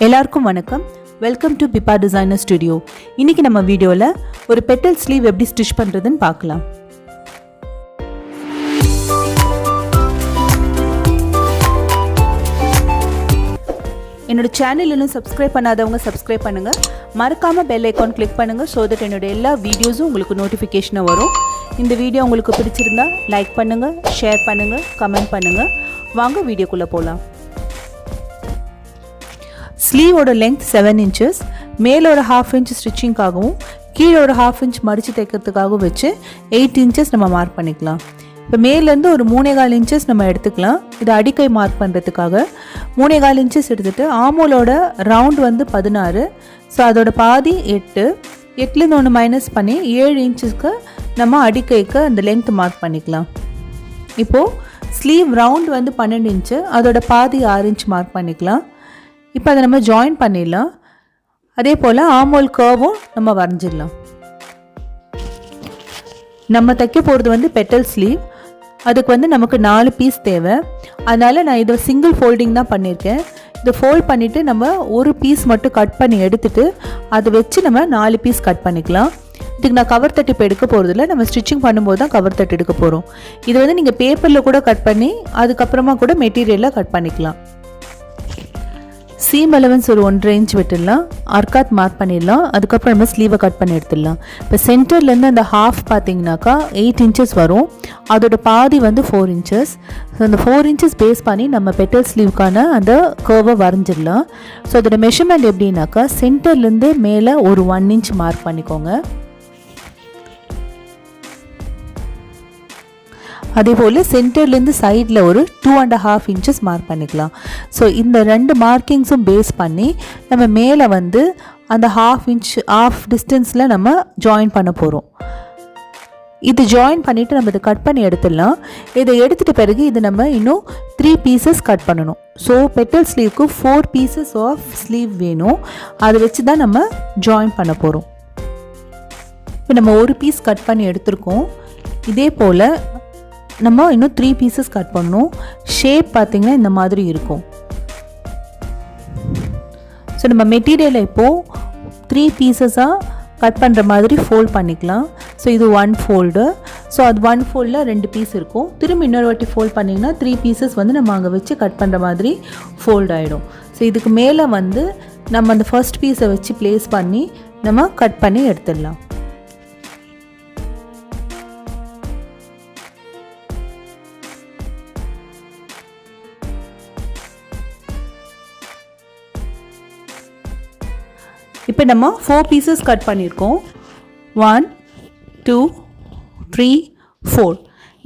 எல்லாருக்கும் வணக்கம். Welcome to பிபா டிசைனர் ஸ்டுடியோ. இன்னைக்கு நம்ம வீடியோவில் ஒரு பெட்டல் ஸ்லீவ் எப்படி ஸ்டிச் பண்ணுறதுன்னு பார்க்கலாம். என்னோட சேனல் இன்னும் சப்ஸ்கிரைப் பண்ணாதவங்க சப்ஸ்கிரைப் பண்ணுங்கள். மறக்காமல் பெல் ஐக்கான் கிளிக் பண்ணுங்கள். ஸோ தட் என்னோட எல்லா வீடியோஸும் உங்களுக்கு நோட்டிஃபிகேஷனாக வரும். இந்த வீடியோ உங்களுக்கு பிடிச்சிருந்தா லைக் பண்ணுங்கள், ஷேர் பண்ணுங்கள், கமெண்ட் பண்ணுங்கள். வாங்க வீடியோக்குள்ளே போகலாம். ஸ்லீவோட லென்த் 7 inches, மேலே ஒரு 1/2 inch ஸ்டிச்சிங்காகவும் கீழே ஒரு 1/2 inch மடித்து தைக்கிறதுக்காகவும் வச்சு 8 inches நம்ம மார்க் பண்ணிக்கலாம். இப்போ மேலேருந்து ஒரு 3.25 inches நம்ம எடுத்துக்கலாம். இது அடிக்கை மார்க் பண்ணுறதுக்காக 3.25 inches எடுத்துகிட்டு ஆமோலோட ரவுண்ட் வந்து 16, ஸோ அதோட பாதி 8, 8லேருந்து 1 மைனஸ் பண்ணி 7 inchesக்கு நம்ம அடிக்கைக்கு அந்த லென்த் மார்க் பண்ணிக்கலாம். இப்போது ஸ்லீவ் ரவுண்ட் வந்து 12 inch, அதோட பாதி 6 inch மார்க் பண்ணிக்கலாம். இப்போ அதை நம்ம ஜாயின் பண்ணிடலாம். அதே போல் ஆமோல் கர்வும் நம்ம வரைஞ்சிடலாம். நம்ம தைக்க போகிறது வந்து பெட்டல் ஸ்லீவ். அதுக்கு வந்து நமக்கு 4 பீஸ் தேவை. அதனால் நான் இதை சிங்கிள் ஃபோல்டிங் தான் பண்ணியிருக்கேன். இதை ஃபோல்ட் பண்ணிவிட்டு நம்ம ஒரு பீஸ் மட்டும் கட் பண்ணி எடுத்துகிட்டு அதை வச்சு நம்ம 4 பீஸ் கட் பண்ணிக்கலாம். இதுக்கு நான் கவர் தட்டு இப்போ எடுக்க போகிறதில்ல, நம்ம ஸ்டிச்சிங் பண்ணும்போது தான் கவர் தட்டு எடுக்க போகிறோம். இது வந்து நீங்கள் பேப்பரில் கூட கட் பண்ணி அதுக்கப்புறமா கூட மெட்டீரியலில் கட் பண்ணிக்கலாம். சீம் அலவன்ஸ் ஒரு 1.5 inch விட்டுடலாம். ஆர்காத் மார்க் பண்ணிடலாம். அதுக்கப்புறம் நம்ம ஸ்லீவை கட் பண்ணி எடுத்துடலாம். இப்போ சென்டர்லேருந்து அந்த ஹாஃப் பார்த்தீங்கன்னாக்கா 8 inches வரும். அதோட பாதி வந்து 4 inches. ஸோ அந்த 4 inches பேஸ் பண்ணி நம்ம பெட்டல் ஸ்லீவுக்கான அந்த கர்வை வரைஞ்சிடலாம். ஸோ அதோட மெஷர்மெண்ட் எப்படின்னாக்கா சென்டர்லேருந்து மேலே ஒரு 1 inch மார்க் பண்ணிக்கோங்க. அதே போல் சென்டர்லேருந்து சைடில் ஒரு 2.5 inches மார்க் பண்ணிக்கலாம். ஸோ இந்த 2 மார்க்கிங்ஸும் பேஸ் பண்ணி நம்ம மேலே வந்து அந்த 1/2 inch டிஸ்டன்ஸில் நம்ம ஜாயின் பண்ண போகிறோம். இது ஜாயின் பண்ணிவிட்டு நம்ம இதை கட் பண்ணி எடுத்துடலாம். இதை எடுத்துகிட்ட பிறகு இது நம்ம இன்னும் 3 pieces கட் பண்ணணும். ஸோ பெட்டல் ஸ்லீவ்க்கு 4 pieces ஆஃப் ஸ்லீவ் வேணும். அதை வச்சு தான் நம்ம ஜாயின் பண்ண போகிறோம். இப்போ நம்ம ஒரு பீஸ் கட் பண்ணி எடுத்துருக்கோம். இதே போல் நம்ம இன்னும் 3 pieces கட் பண்ணணும். ஷேப் பார்த்திங்கன்னா இந்த மாதிரி இருக்கும். ஸோ நம்ம மெட்டீரியலை இப்போது 3 pieces-ஆக கட் பண்ணுற மாதிரி ஃபோல்ட் பண்ணிக்கலாம். ஸோ இது 1 fold. ஸோ அது 1 fold-ல் 2 பீஸ் இருக்கும். திரும்ப இன்னொரு வாட்டி ஃபோல்ட் பண்ணிங்கன்னா 3 pieces வந்து நம்ம அங்கே வச்சு கட் பண்ணுற மாதிரி ஃபோல்ட் ஆகிடும். ஸோ இதுக்கு மேலே வந்து நம்ம அந்த ஃபர்ஸ்ட் பீஸை வச்சு ப்ளேஸ் பண்ணி நம்ம கட் பண்ணி எடுத்துடலாம். இப்போ நம்ம 4 pieces கட் பண்ணியிருக்கோம். 1 2 3 4.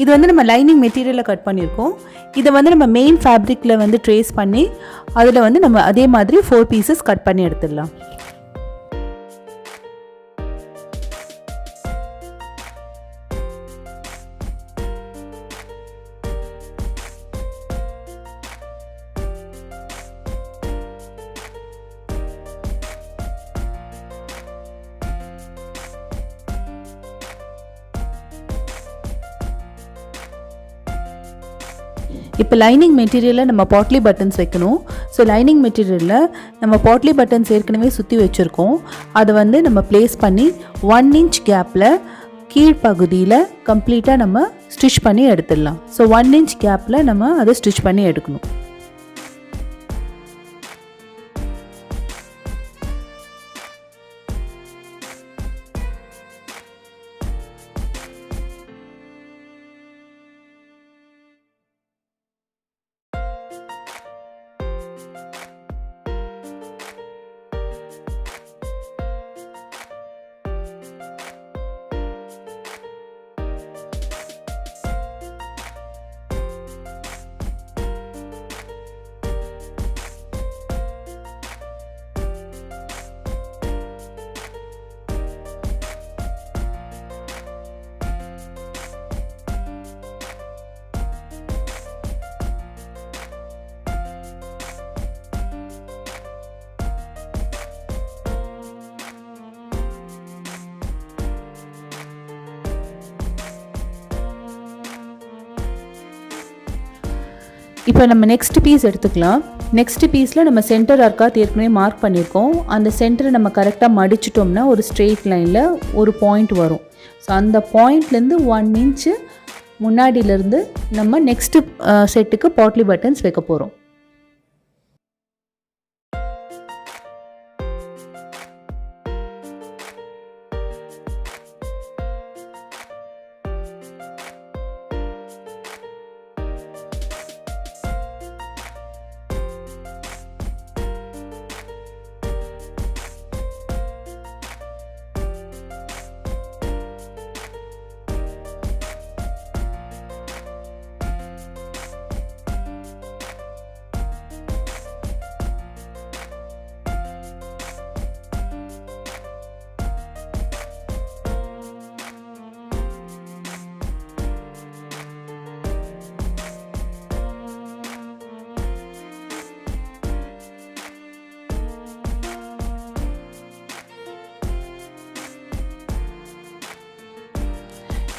இது வந்து நம்ம லைனிங் மெட்டீரியலில் கட் பண்ணியிருக்கோம். இதை வந்து நம்ம மெயின் ஃபேப்ரிக்கில் வந்து ட்ரேஸ் பண்ணி அதில் வந்து நம்ம அதே மாதிரி 4 pieces கட் பண்ணி எடுத்துடலாம். இப்போ லைனிங் மெட்டீரியலில் நம்ம பாட்லி பட்டன்ஸ் வைக்கணும். ஸோ லைனிங் மெட்டீரியலில் நம்ம பாட்லி பட்டன்ஸ் ஏற்கனவே சுற்றி வச்சுருக்கோம். அதை வந்து நம்ம ப்ளேஸ் பண்ணி 1 inch கேப்பில் கீழ்ப்பகுதியில் கம்ப்ளீட்டாக நம்ம ஸ்டிச் பண்ணி எடுத்துடலாம். ஸோ 1 inch கேப்பில் நம்ம அதை ஸ்டிச் பண்ணி எடுக்கணும். இப்போ நம்ம நெக்ஸ்ட் பீஸ் எடுத்துக்கலாம். நெக்ஸ்ட் பீஸில் நம்ம சென்டர் அர்க்காத் ஏற்கனவே மார்க் பண்ணியிருக்கோம். அந்த சென்டரை நம்ம கரெக்டாக மடிச்சிட்டோம்னா ஒரு ஸ்ட்ரெயிட் லைனில் ஒரு பாயிண்ட் வரும். ஸோ அந்த பாயிண்ட்லேருந்து 1 இன்ச்சு முன்னாடியிலேருந்து நம்ம நெக்ஸ்ட்டு செட்டுக்கு பாட்லி பட்டன்ஸ் வைக்க போகிறோம்.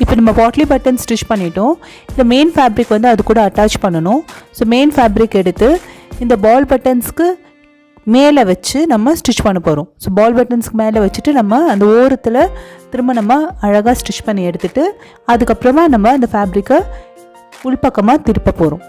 இப்போ நம்ம பாட்லி பட்டன் ஸ்டிச் பண்ணிட்டோம். இந்த மெயின் ஃபேப்ரிக் வந்து அது கூட அட்டாச் பண்ணணும். ஸோ மெயின் ஃபேப்ரிக் எடுத்து இந்த பால் பட்டன்ஸ்க்கு மேலே வச்சு நம்ம ஸ்டிச் பண்ண போகிறோம். ஸோ பால் பட்டன்ஸ்க்கு மேலே வச்சுட்டு நம்ம அந்த ஓரத்தில் திரும்ப நம்ம அழகாக ஸ்டிச் பண்ணி எடுத்துகிட்டு அதுக்கப்புறமா நம்ம அந்த ஃபேப்ரிக்கை உள்பக்கமாக திருப்ப போகிறோம்.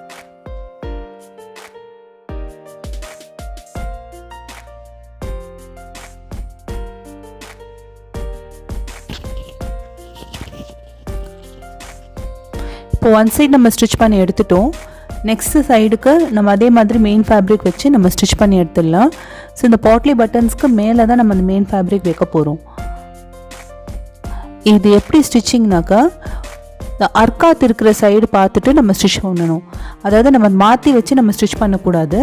இப்போ ஒன் சைடு நம்ம ஸ்டிச் பண்ணி எடுத்துட்டோம். நெக்ஸ்ட் சைடுக்கு நம்ம அதே மாதிரி மெயின் ஃபேப்ரிக் வச்சு நம்ம ஸ்டிச் பண்ணி எடுத்துடலாம். ஸோ இந்த பாட்லி பட்டன்ஸ்க்கு மேலே தான் நம்ம அந்த மெயின் ஃபேப்ரிக் வைக்க போகிறோம். இது எப்படி ஸ்டிச்சிங்னாக்கா இந்த அர்க்காத் இருக்கிற சைடு பார்த்துட்டு நம்ம ஸ்டிச் பண்ணணும். அதாவது நம்ம மாற்றி வச்சு நம்ம ஸ்டிச் பண்ணக்கூடாது.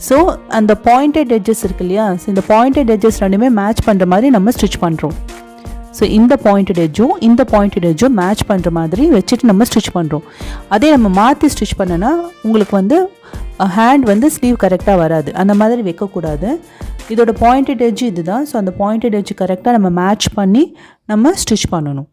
ஸோ அந்த பாயிண்டட் எட்ஜஸ் இருக்கு இல்லையா, ஸோ இந்த பாயிண்டட் எட்ஜஸ் ரெண்டுமே மேட்ச் பண்ணுற மாதிரி நம்ம ஸ்டிச் பண்ணுறோம். ஸோ இந்த பாயிண்டட் எட்ஜும் மேட்ச் பண்ணுற மாதிரி வச்சுட்டு நம்ம ஸ்டிச் பண்ணுறோம். அதே நம்ம மாற்றி ஸ்டிச் பண்ணனா உங்களுக்கு வந்து ஹேண்ட் வந்து ஸ்லீவ் கரெக்டாக வராது. அந்த மாதிரி வைக்கக்கூடாது. இதோட பாயிண்டட் எட்ஜ் இது தான். ஸோ அந்த பாயிண்டட் எட்ஜ் கரெக்டாக நம்ம மேட்ச் பண்ணி நம்ம ஸ்டிச் பண்ணணும்.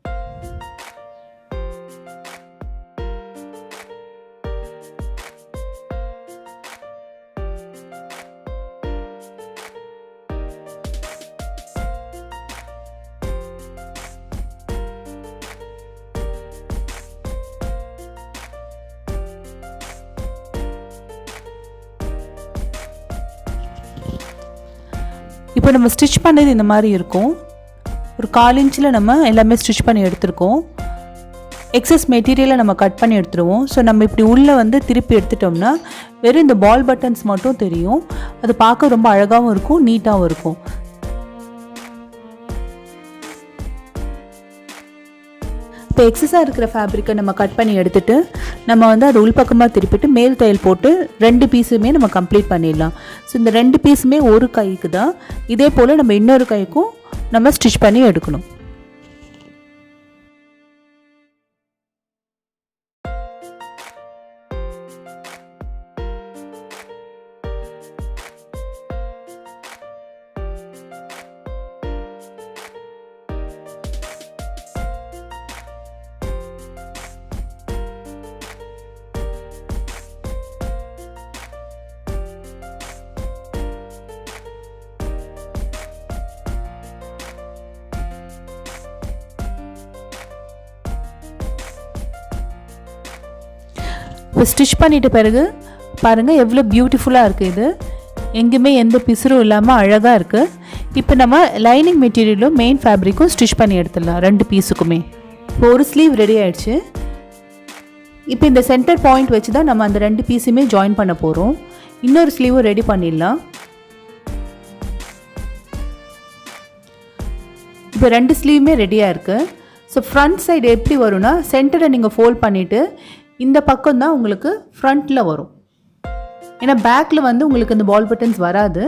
இப்போ நம்ம ஸ்டிச் பண்ணது இந்த மாதிரி இருக்கும். ஒரு 1/4 இன்ச்சில் நம்ம எல்லாமே ஸ்டிச் பண்ணி எடுத்துருக்கோம். எக்ஸஸ் மெட்டீரியலை நம்ம கட் பண்ணி எடுத்துருவோம். ஸோ நம்ம இப்படி உள்ளே வந்து திருப்பி எடுத்துட்டோம்னா வெறும் இந்த பால் பட்டன்ஸ் மட்டும் தெரியும். அது பார்க்க ரொம்ப அழகாகவும் இருக்கும், நீட்டாகவும் இருக்கும். இப்போ எக்ஸஸாக இருக்கிற ஃபேப்ரிக்கை நம்ம கட் பண்ணி எடுத்துகிட்டு நம்ம வந்து அது உள்பக்கமாக திருப்பிட்டு மேல் தையல் போட்டு 2 பீஸுமே நம்ம கம்ப்ளீட் பண்ணிடலாம். ஸோ இந்த 2 பீஸுமே ஒரு கைக்கு தான். இதே போல் நம்ம இன்னொரு கைக்கும் நம்ம ஸ்டிச் பண்ணி எடுக்கணும். இப்போ ஸ்டிச் பண்ணிட்ட பிறகு பாருங்கள் எவ்வளோ பியூட்டிஃபுல்லாக இருக்குது. இது எங்கேயுமே எந்த பிசுறும் இல்லாமல் அழகாக இருக்குது. இப்போ நம்ம லைனிங் மெட்டீரியலும் மெயின் ஃபேப்ரிக்கும் ஸ்டிச் பண்ணி எடுத்துடலாம் 2 பீஸுக்குமே. இப்போ ஒரு ஸ்லீவ் ரெடி ஆகிடுச்சு. இப்போ இந்த சென்டர் பாயிண்ட் வச்சு தான் நம்ம அந்த 2 பீஸுமே ஜாயின் பண்ண போகிறோம். இன்னொரு ஸ்லீவும் ரெடி பண்ணிடலாம். இப்போ 2 ஸ்லீவுமே ரெடியாக இருக்குது. ஸோ ஃப்ரண்ட் சைடு எப்படி வரும்னா சென்டரை நீங்கள் ஃபோல்ட் பண்ணிவிட்டு இந்த பக்கம் தான் உங்களுக்கு ஃப்ரண்ட்டில் வரும். ஏன்னா பேக்கில் வந்து உங்களுக்கு அந்த பால் பட்டன்ஸ் வராது.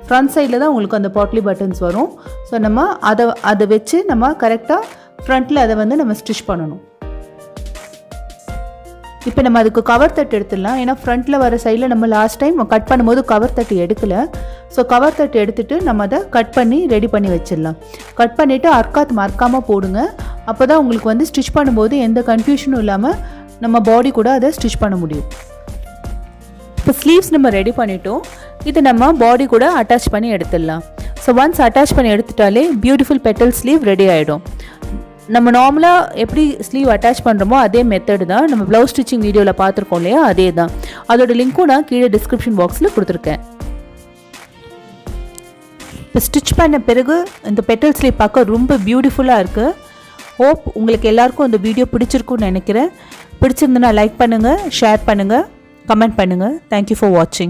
ஃப்ரண்ட் சைடில் தான் உங்களுக்கு அந்த பாட்லி பட்டன்ஸ் வரும். ஸோ நம்ம அதை வச்சு நம்ம கரெக்டாக ஃப்ரண்ட்டில் அதை வந்து நம்ம ஸ்டிச் பண்ணணும். இப்போ நம்ம அதுக்கு கவர் தட்டு எடுத்துடலாம். ஏன்னா ஃப்ரண்ட்டில் வர சைடில் நம்ம லாஸ்ட் டைம் கட் பண்ணும்போது கவர் தட்டு எடுக்கலை. ஸோ கவர் தட்டு எடுத்துகிட்டு நம்ம அதை கட் பண்ணி ரெடி பண்ணி வச்சிடலாம். கட் பண்ணிவிட்டு அர்க்காத் மறக்காமல் போடுங்க. அப்போ தான் உங்களுக்கு வந்து ஸ்டிச் பண்ணும்போது எந்த கன்ஃபியூஷனும் இல்லாமல் நம்ம பாடி கூட அதை ஸ்டிச் பண்ண முடியும். இப்போ ஸ்லீவ்ஸ் நம்ம ரெடி பண்ணிட்டோம். இது நம்ம பாடி கூட அட்டாச் பண்ணி எடுத்துடலாம். ஸோ ஒன்ஸ் அட்டாச் பண்ணி எடுத்துட்டாலே பியூட்டிஃபுல் பெட்டல் ஸ்லீவ் ரெடி ஆகிடும். நம்ம நார்மலாக எப்படி ஸ்லீவ் அட்டாச் பண்ணுறோமோ அதே மெத்தடு தான் நம்ம ப்ளவுஸ் ஸ்டிச்சிங் வீடியோவில் பார்த்துருக்கோம் இல்லையா, அதே தான். அதோட லிங்க்கும் நான் கீழே டிஸ்கிரிப்ஷன் பாக்ஸில் கொடுத்துருக்கேன். இப்போ ஸ்டிச் பண்ண பிறகு இந்த பெட்டல் ஸ்லீவ் பார்க்க ரொம்ப பியூட்டிஃபுல்லாக இருக்குது. ஹோப் உங்களுக்கு எல்லாருக்கும் இந்த வீடியோ பிடிச்சிருக்குன்னு நினைக்கிறேன். பிடிச்சிருந்தனா லைக் பண்ணுங்கள், ஷேர் பண்ணுங்கள், கமெண்ட் பண்ணுங்கள். தேங்க்யூ ஃபார் வாட்சிங்.